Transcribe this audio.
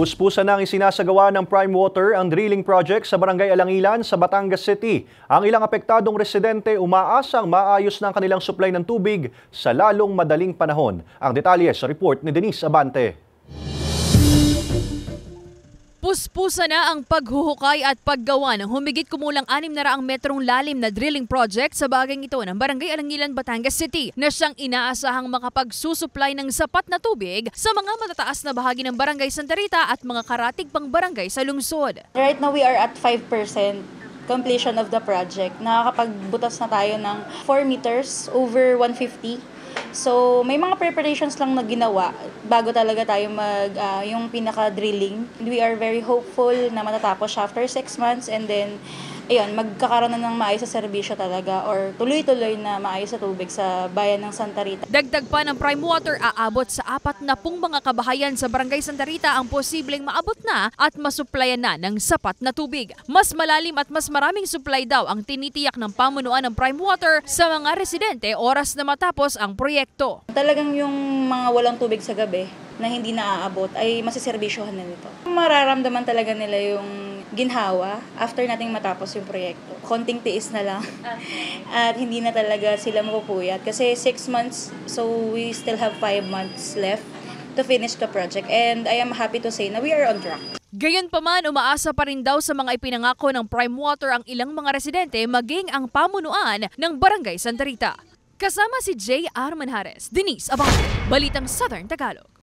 Puspusan na ang isinasagawa ng Prime Water ang drilling project sa Barangay Alangilan sa Batangas City. Ang ilang apektadong residente umaasang maayos na ang kanilang supply ng tubig sa lalong madaling panahon. Ang detalye sa report ni Denise Abante. Puspusa na ang paghuhukay at paggawa ng humigit kumulang 600 metrong lalim na drilling project sa baging ito ng Barangay Alangilan, Batangas City na siyang inaasahang makapagsusupply ng sapat na tubig sa mga matataas na bahagi ng Barangay Santa Rita at mga karatig pang barangay sa lungsod. Right now we are at 5% completion of the project. Nakakapagbutas na tayo ng 4 meters over 150. So, may mga preparations lang na ginawa bago talaga tayo yung pinaka-drilling. We are very hopeful na matatapos siya after 6 months and then, ayun, magkakaroon na ng maayos sa serbisyo talaga or tuloy-tuloy na maayos sa tubig sa bayan ng Santa Rita. Dagdag pa ng Prime Water, aabot sa 40 mga kabahayan sa Barangay Santa Rita ang posibleng maabot na at masuplayan na ng sapat na tubig. Mas malalim at mas maraming supply daw ang tinitiyak ng pamunuan ng Prime Water sa mga residente oras na matapos ang proyekto. Talagang yung mga walang tubig sa gabi na hindi naaabot ay masiserbisyohan na nito. Mararamdaman talaga nila yung ginhawa after nating matapos yung proyekto. Konting tiis na lang at hindi na talaga sila mapupuyat kasi 6 months, so we still have 5 months left to finish the project and I am happy to say na we are on track. Gayunpaman, umaasa pa rin daw sa mga ipinangako ng Prime Water ang ilang mga residente maging ang pamunuan ng Barangay Santa Rita. Kasama si J.R. Manjares, Denise Abante, Balitang Southern Tagalog.